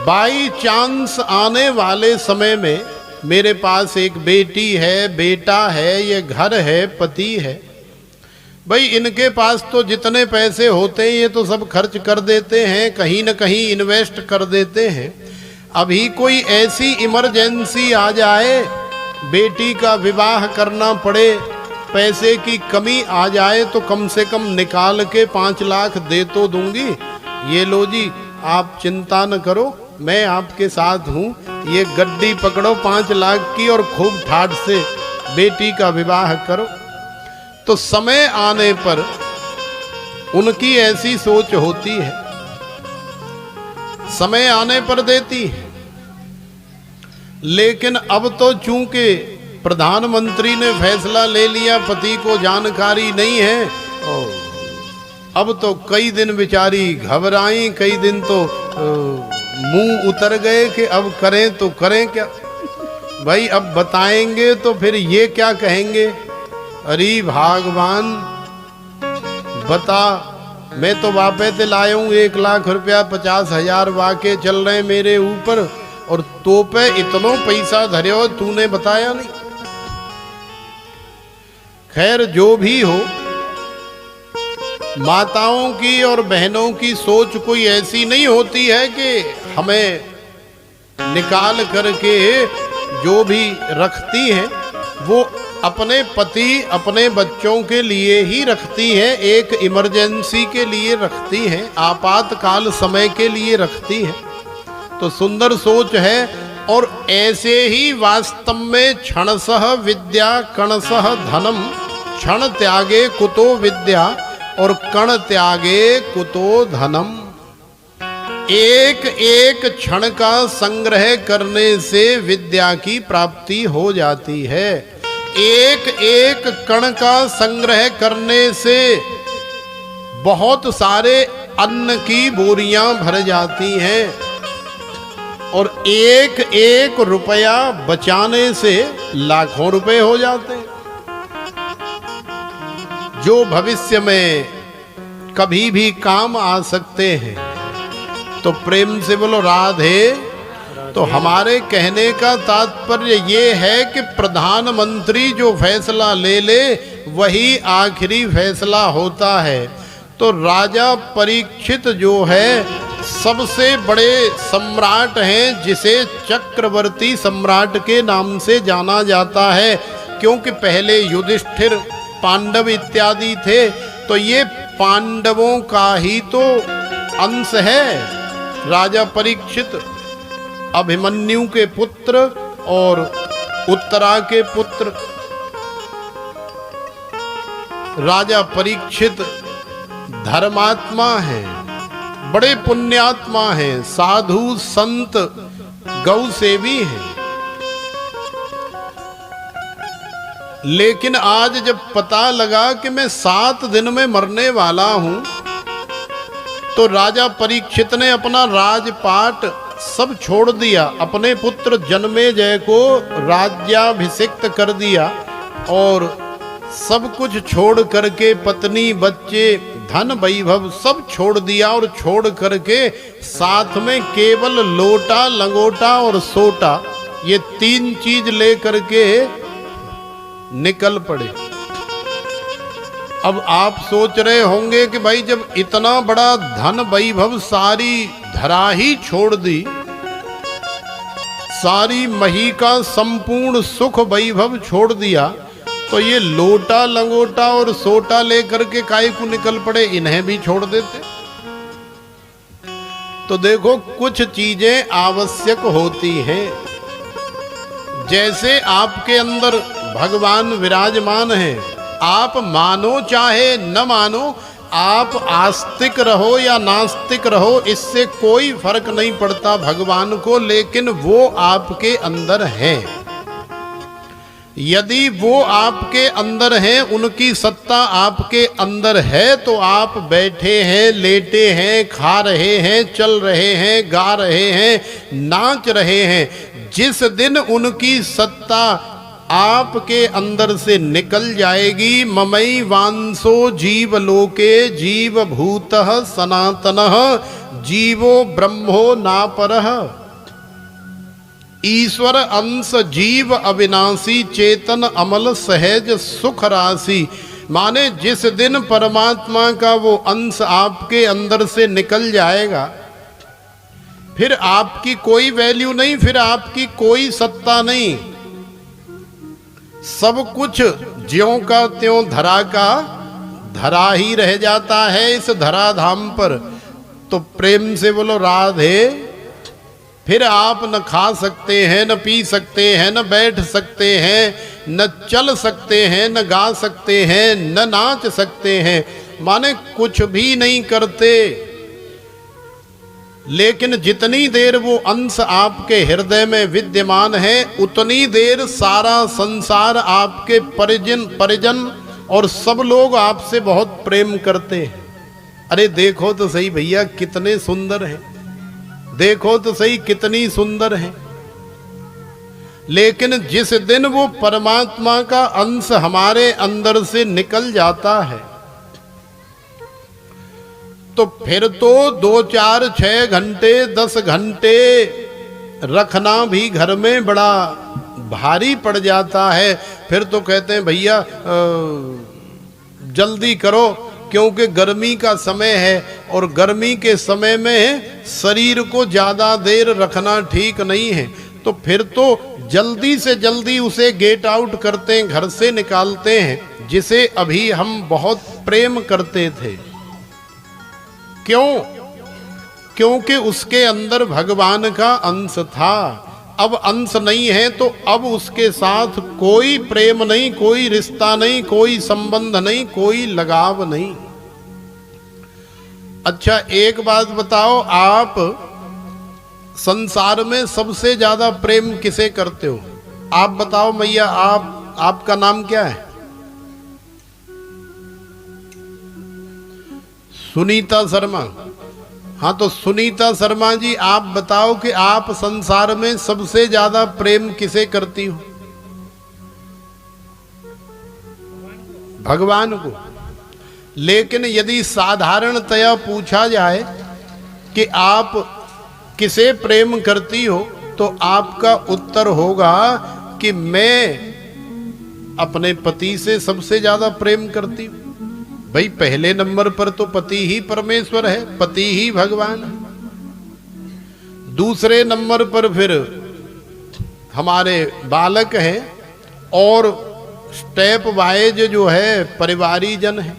बाई चांस आने वाले समय में मेरे पास एक बेटी है, बेटा है, ये घर है, पति है, भाई इनके पास तो जितने पैसे होते हैं ये तो सब खर्च कर देते हैं, कहीं न कहीं इन्वेस्ट कर देते हैं। अभी कोई ऐसी इमरजेंसी आ जाए, बेटी का विवाह करना पड़े, पैसे की कमी आ जाए, तो कम से कम निकाल के 5 लाख दे तो दूंगी। ये लो जी, आप चिंता न करो, मैं आपके साथ हूँ, ये गड्डी पकड़ो 5 लाख की और खूब ठाठ से बेटी का विवाह करो। तो समय आने पर उनकी ऐसी सोच होती है, समय आने पर देती है। लेकिन अब तो चूंकि प्रधानमंत्री ने फैसला ले लिया, पति को जानकारी नहीं है, अब तो कई दिन बेचारी घबराई, कई दिन तो मुंह उतर गए कि अब करें तो करें क्या। भाई अब बताएंगे तो फिर ये क्या कहेंगे, अरे भगवान बता, मैं तो वापे से लाया हूँ 1 लाख रुपया, 50,000 वाके चल रहे मेरे ऊपर, और तो पे इतनो पैसा धरे हो, तूने बताया नहीं। खैर जो भी हो, माताओं की और बहनों की सोच कोई ऐसी नहीं होती है कि हमें निकाल करके जो भी रखती हैं वो अपने पति, अपने बच्चों के लिए ही रखती हैं, एक इमरजेंसी के लिए रखती हैं, आपातकाल समय के लिए रखती हैं। तो सुंदर सोच है। और ऐसे ही वास्तव में क्षणसः विद्या कणसः धनम, क्षण त्यागे कुतो विद्या और कण त्यागे कुतो धनम। एक एक क्षण का संग्रह करने से विद्या की प्राप्ति हो जाती है, एक एक कण का संग्रह करने से बहुत सारे अन्न की बोरियां भर जाती हैं, और एक एक रुपया बचाने से लाखों रुपए हो जाते हैं, जो भविष्य में कभी भी काम आ सकते हैं। तो प्रेम से बोलो राधे। तो हमारे कहने का तात्पर्य ये है कि प्रधानमंत्री जो फैसला ले ले वही आखिरी फैसला होता है। तो राजा परीक्षित जो है सबसे बड़े सम्राट हैं, जिसे चक्रवर्ती सम्राट के नाम से जाना जाता है, क्योंकि पहले युधिष्ठिर, पांडव इत्यादि थे, तो ये पांडवों का ही तो अंश है। राजा परीक्षित अभिमन्यु के पुत्र और उत्तरा के पुत्र। राजा परीक्षित धर्मात्मा हैं, बड़े पुण्यात्मा हैं, साधु संत गौ सेवी हैं। लेकिन आज जब पता लगा कि मैं 7 दिन में मरने वाला हूं, तो राजा परीक्षित ने अपना राजपाट सब छोड़ दिया, अपने पुत्र जन्मेजय को राज्याभिषिक्त कर दिया, और सब कुछ छोड़ करके पत्नी, बच्चे, धन, वैभव सब छोड़ दिया, और छोड़ करके साथ में केवल लोटा, लंगोटा और सोटा, ये 3 चीज ले करके निकल पड़े। अब आप सोच रहे होंगे कि भाई जब इतना बड़ा धन वैभव सारी धरा ही छोड़ दी, सारी मही का संपूर्ण सुख वैभव छोड़ दिया, तो ये लोटा, लंगोटा और सोटा लेकर के काहे को निकल पड़े, इन्हें भी छोड़ देते। तो देखो कुछ चीजें आवश्यक होती हैं। जैसे आपके अंदर भगवान विराजमान हैं, आप मानो चाहे न मानो, आप आस्तिक रहो या नास्तिक रहो, इससे कोई फर्क नहीं पड़ता भगवान को, लेकिन वो आपके अंदर है। यदि वो आपके अंदर हैं, उनकी सत्ता आपके अंदर है, तो आप बैठे हैं, लेटे हैं, खा रहे हैं, चल रहे हैं, गा रहे हैं, नाच रहे हैं। जिस दिन उनकी सत्ता आपके अंदर से निकल जाएगी, ममई वांसो जीव लोके जीव भूतः सनातनः जीवो ब्रह्मो नापरः। ईश्वर अंश जीव अविनाशी चेतन अमल सहज सुख राशि। माने जिस दिन परमात्मा का वो अंश आपके अंदर से निकल जाएगा, फिर आपकी कोई वैल्यू नहीं, फिर आपकी कोई सत्ता नहीं। सब कुछ ज्यों का त्यों धरा का धरा ही रह जाता है इस धराधाम पर। तो प्रेम से बोलो राधे। फिर आप न खा सकते हैं, न पी सकते हैं, न बैठ सकते हैं, न चल सकते हैं, न गा सकते हैं, न नाच सकते हैं, माने कुछ भी नहीं करते। लेकिन जितनी देर वो अंश आपके हृदय में विद्यमान है, उतनी देर सारा संसार, आपके परिजन और सब लोग आपसे बहुत प्रेम करते हैं। अरे देखो तो सही भैया कितने सुंदर हैं, देखो तो सही कितनी सुंदर है। लेकिन जिस दिन वो परमात्मा का अंश हमारे अंदर से निकल जाता है, तो फिर तो 2, 4, 6 घंटे 10 घंटे रखना भी घर में बड़ा भारी पड़ जाता है। फिर तो कहते हैं भैया जल्दी करो, क्योंकि गर्मी का समय है और गर्मी के समय में शरीर को ज़्यादा देर रखना ठीक नहीं है। तो फिर तो जल्दी से जल्दी उसे गेट आउट करते हैं, घर से निकालते हैं, जिसे अभी हम बहुत प्रेम करते थे। क्यों? क्योंकि उसके अंदर भगवान का अंश था। अब अंश नहीं है तो अब उसके साथ कोई प्रेम नहीं, कोई रिश्ता नहीं, कोई संबंध नहीं, कोई लगाव नहीं। अच्छा एक बात बताओ, आप संसार में सबसे ज्यादा प्रेम किसे करते हो? आप बताओ मैया, आपका नाम क्या है? सुनीता शर्मा। हाँ, तो सुनीता शर्मा जी आप बताओ कि आप संसार में सबसे ज्यादा प्रेम किसे करती हो? भगवान को। लेकिन यदि साधारणतया पूछा जाए कि आप किसे प्रेम करती हो, तो आपका उत्तर होगा कि मैं अपने पति से सबसे ज्यादा प्रेम करती हूँ। भाई पहले नंबर पर तो पति ही परमेश्वर है, पति ही भगवान है। दूसरे नंबर पर फिर हमारे बालक हैं और स्टेप वाइज जो है परिवारीजन है।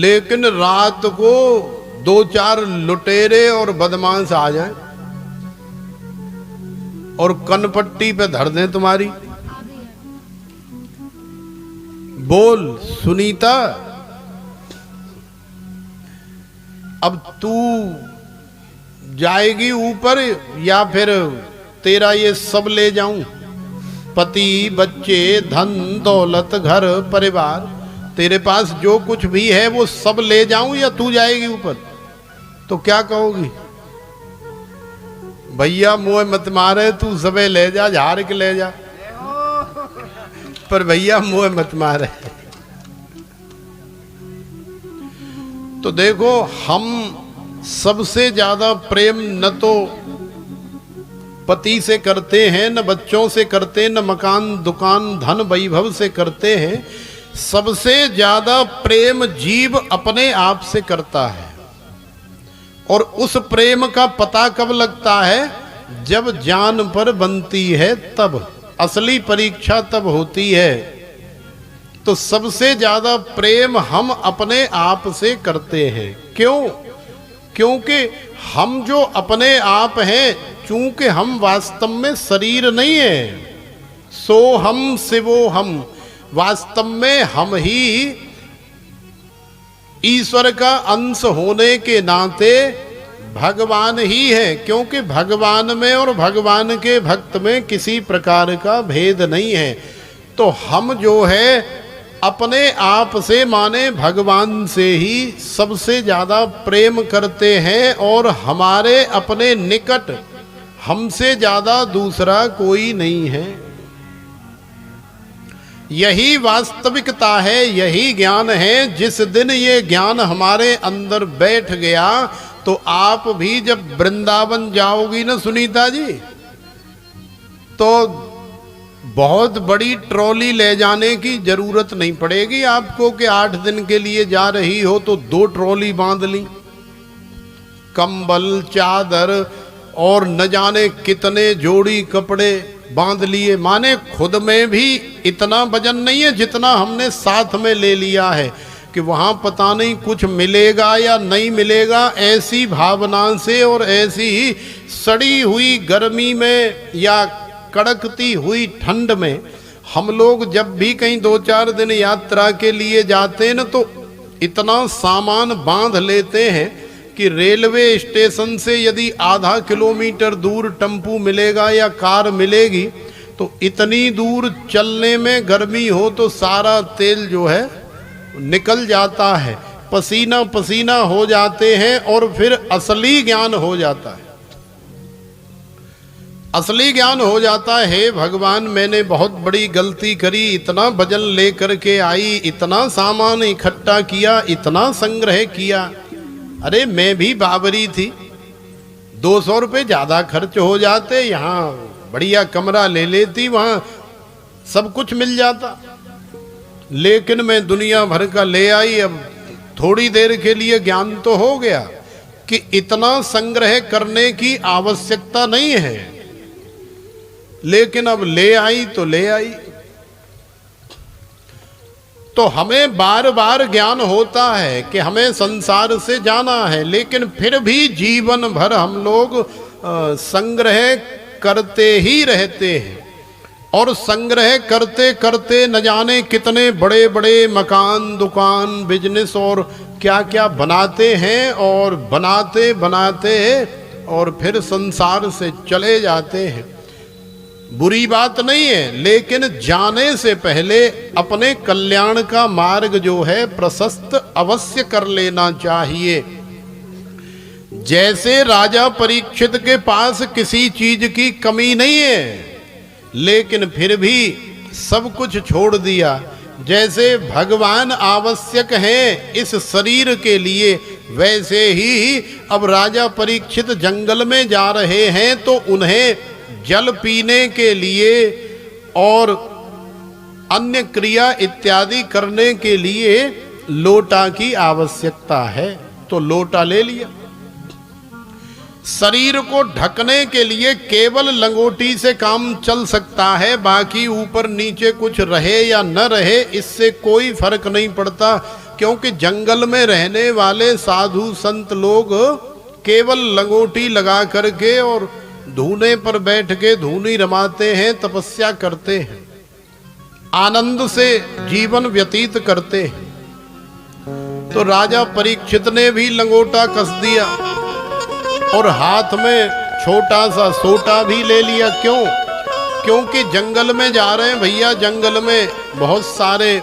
लेकिन रात को 2-4 लुटेरे और बदमाश आ जाएं और कनपट्टी पे धर दें तुम्हारी, बोल सुनीता अब तू जाएगी ऊपर या फिर तेरा ये सब ले जाऊं? पति, बच्चे, धन दौलत, घर परिवार, तेरे पास जो कुछ भी है वो सब ले जाऊं या तू जाएगी ऊपर? तो क्या कहोगी? भैया मोह मत मारे, तू सबे ले जा, झाड़ के ले जा, पर भैया मोह मत मारे। तो देखो, हम सबसे ज्यादा प्रेम न तो पति से करते हैं, न बच्चों से करते हैं, न मकान दुकान धन वैभव से करते हैं। सबसे ज्यादा प्रेम जीव अपने आप से करता है। और उस प्रेम का पता कब लगता है? जब जान पर बनती है, तब असली परीक्षा तब होती है। तो सबसे ज्यादा प्रेम हम अपने आप से करते हैं। क्यों? क्योंकि हम जो अपने आप हैं, चूंकि हम वास्तव में शरीर नहीं है, सो हम शिवो हम, वास्तव में हम ही ईश्वर का अंश होने के नाते भगवान ही है, क्योंकि भगवान में और भगवान के भक्त में किसी प्रकार का भेद नहीं है। तो हम जो है अपने आप से माने भगवान से ही सबसे ज़्यादा प्रेम करते हैं, और हमारे अपने निकट हमसे ज़्यादा दूसरा कोई नहीं है। यही वास्तविकता है, यही ज्ञान है। जिस दिन ये ज्ञान हमारे अंदर बैठ गया तो आप भी जब वृंदावन जाओगी ना सुनीता जी, तो बहुत बड़ी ट्रॉली ले जाने की जरूरत नहीं पड़ेगी आपको कि 8 दिन के लिए जा रही हो तो 2 ट्रॉली बांध ली, कंबल चादर और न जाने कितने जोड़ी कपड़े बांध लिए। माने खुद में भी इतना वजन नहीं है जितना हमने साथ में ले लिया है कि वहाँ पता नहीं कुछ मिलेगा या नहीं मिलेगा, ऐसी भावना से और ऐसी ही सड़ी हुई गर्मी में या कड़कती हुई ठंड में हम लोग जब भी कहीं 2-4 दिन यात्रा के लिए जाते हैं ना, तो इतना सामान बांध लेते हैं कि रेलवे स्टेशन से यदि आधा किलोमीटर दूर टेम्पू मिलेगा या कार मिलेगी तो इतनी दूर चलने में गर्मी हो तो सारा तेल जो है निकल जाता है, पसीना पसीना हो जाते हैं, और फिर असली ज्ञान हो जाता है। असली ज्ञान हो जाता है, भगवान मैंने बहुत बड़ी गलती करी, इतना वजन लेकर के आई, इतना सामान इकट्ठा किया, इतना संग्रह किया। अरे मैं भी बाबरी थी, 200 रुपये ज़्यादा खर्च हो जाते, यहाँ बढ़िया कमरा ले लेती, वहाँ सब कुछ मिल जाता, लेकिन मैं दुनिया भर का ले आई। अब थोड़ी देर के लिए ज्ञान तो हो गया कि इतना संग्रह करने की आवश्यकता नहीं है, लेकिन अब ले आई तो ले आई। तो हमें बार बार ज्ञान होता है कि हमें संसार से जाना है, लेकिन फिर भी जीवन भर हम लोग संग्रह करते ही रहते हैं, और संग्रह करते करते न जाने कितने बड़े बड़े मकान दुकान बिजनेस और क्या क्या बनाते हैं, और बनाते बनाते और फिर संसार से चले जाते हैं। बुरी बात नहीं है, लेकिन जाने से पहले अपने कल्याण का मार्ग जो है प्रशस्त अवश्य कर लेना चाहिए। जैसे राजा परीक्षित के पास किसी चीज की कमी नहीं है, लेकिन फिर भी सब कुछ छोड़ दिया। जैसे भगवान आवश्यक हैं इस शरीर के लिए, वैसे ही अब राजा परीक्षित जंगल में जा रहे हैं तो उन्हें जल पीने के लिए और अन्य क्रिया इत्यादि करने के लिए लोटा की आवश्यकता है, तो लोटा ले लिया। शरीर को ढकने के लिए केवल लंगोटी से काम चल सकता है, बाकी ऊपर नीचे कुछ रहे या न रहे इससे कोई फर्क नहीं पड़ता, क्योंकि जंगल में रहने वाले साधु संत लोग केवल लंगोटी लगा करके और धूने पर बैठ के धूनी रमाते हैं, तपस्या करते हैं, आनंद से जीवन व्यतीत करते हैं। तो राजा परीक्षित ने भी लंगोटा कस दिया और हाथ में छोटा सा सोटा भी ले लिया। क्यों? क्योंकि जंगल में जा रहे हैं भैया, जंगल में बहुत सारे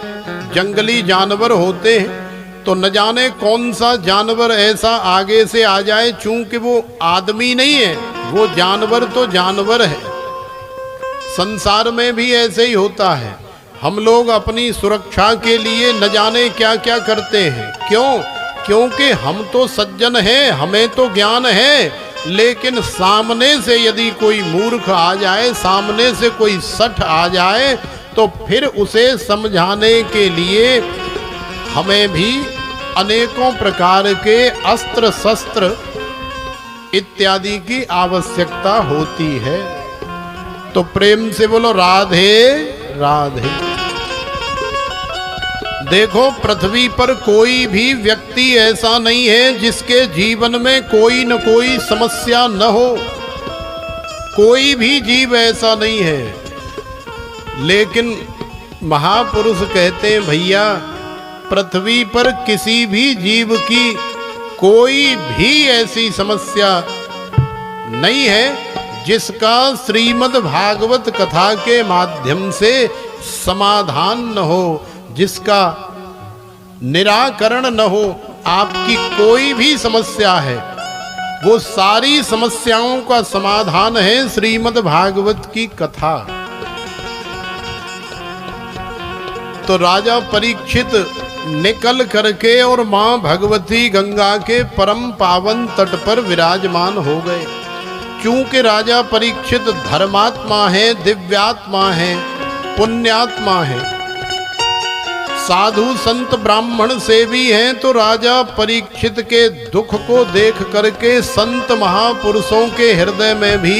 जंगली जानवर होते हैं, तो न जाने कौन सा जानवर ऐसा आगे से आ जाए, चूंकि वो आदमी नहीं है, वो जानवर तो जानवर है। संसार में भी ऐसे ही होता है। हम लोग अपनी सुरक्षा के लिए न जाने क्या क्या करते हैं। क्यों? क्योंकि हम तो सज्जन हैं, हमें तो ज्ञान है, लेकिन सामने से यदि कोई मूर्ख आ जाए, सामने से कोई सठ आ जाए, तो फिर उसे समझाने के लिए हमें भी अनेकों प्रकार के अस्त्र शस्त्र इत्यादि की आवश्यकता होती है। तो प्रेम से बोलो राधे राधे। देखो, पृथ्वी पर कोई भी व्यक्ति ऐसा नहीं है जिसके जीवन में कोई न कोई समस्या न हो, कोई भी जीव ऐसा नहीं है। लेकिन महापुरुष कहते हैं भैया, पृथ्वी पर किसी भी जीव की कोई भी ऐसी समस्या नहीं है जिसका श्रीमद् भागवत कथा के माध्यम से समाधान न हो, जिसका निराकरण न हो। आपकी कोई भी समस्या है, वो सारी समस्याओं का समाधान है श्रीमद् भागवत की कथा। तो राजा परीक्षित निकल करके और मां भगवती गंगा के परम पावन तट पर विराजमान हो गए। क्योंकि राजा परीक्षित धर्मात्मा है, दिव्यात्मा है, पुण्यात्मा है, साधु संत ब्राह्मण सेवी हैं, तो राजा परीक्षित के दुख को देख करके संत महापुरुषों के हृदय में भी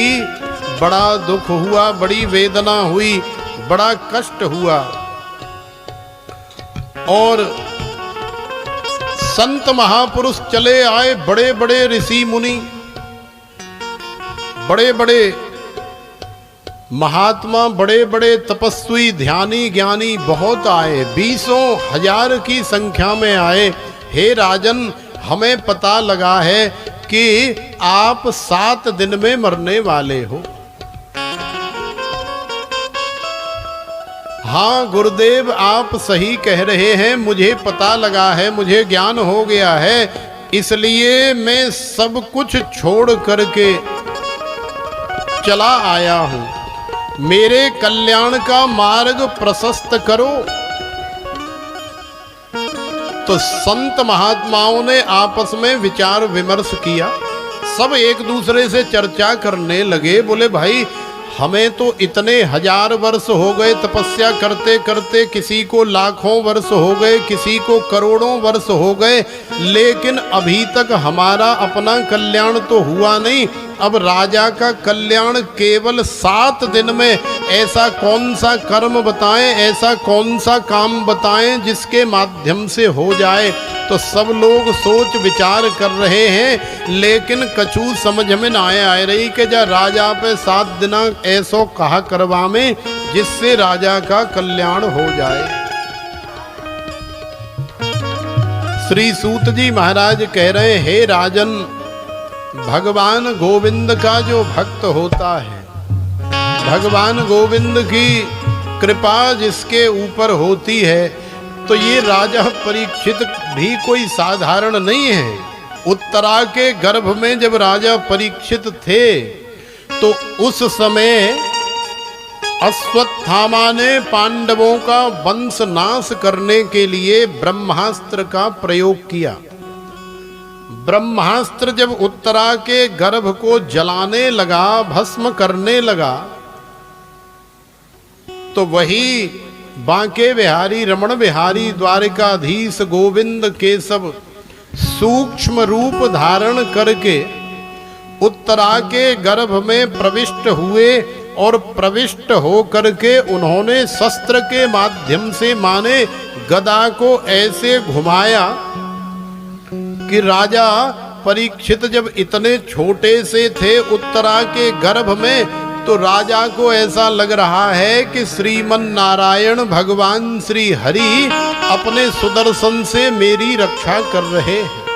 बड़ा दुख हुआ, बड़ी वेदना हुई, बड़ा कष्ट हुआ। और संत महापुरुष चले आए, बड़े बड़े ऋषि मुनि, बड़े बड़े महात्मा, बड़े बड़े तपस्वी, ध्यानी, ज्ञानी बहुत आए, 20,000 की संख्या में आए। हे राजन, हमें पता लगा है कि आप 7 दिन में मरने वाले हो। हाँ गुरुदेव, आप सही कह रहे हैं, मुझे पता लगा है, मुझे ज्ञान हो गया है, इसलिए मैं सब कुछ छोड़ करके चला आया हूं। मेरे कल्याण का मार्ग प्रशस्त करो। तो संत महात्माओं ने आपस में विचार विमर्श किया, सब एक दूसरे से चर्चा करने लगे। बोले भाई, हमें तो इतने 1000 वर्ष हो गए तपस्या करते करते, किसी को लाखों वर्ष हो गए, किसी को करोड़ों वर्ष हो गए, लेकिन अभी तक हमारा अपना कल्याण तो हुआ नहीं। अब राजा का कल्याण केवल 7 दिन में, ऐसा कौन सा कर्म बताएं, ऐसा कौन सा काम बताएं जिसके माध्यम से हो जाए। तो सब लोग सोच विचार कर रहे हैं, लेकिन कछु समझ में ना आ रही कि जा राजा पे 7 दिन ऐसो कहा करवा में जिससे राजा का कल्याण हो जाए। श्री सूत जी महाराज कह रहे, हे राजन, भगवान गोविंद का जो भक्त होता है, भगवान गोविंद की कृपा जिसके ऊपर होती है, तो ये राजा परीक्षित भी कोई साधारण नहीं है। उत्तरा के गर्भ में जब राजा परीक्षित थे, तो उस समय अश्वत्थामा ने पांडवों का वंश नाश करने के लिए ब्रह्मास्त्र का प्रयोग किया। ब्रह्मास्त्र जब उत्तरा के गर्भ को जलाने लगा, भस्म करने लगा, तो वही बांके बिहारी, रमण बिहारी, द्वारिकाधीश गोविंद केशव सूक्ष्म रूप धारण करके उत्तरा के गर्भ में प्रविष्ट हुए, और प्रविष्ट हो करके उन्होंने शस्त्र के माध्यम से, माने गदा को ऐसे घुमाया कि राजा परीक्षित जब इतने छोटे से थे उत्तरा के गर्भ में, तो राजा को ऐसा लग रहा है कि श्रीमन नारायण भगवान श्री हरि अपने सुदर्शन से मेरी रक्षा कर रहे हैं।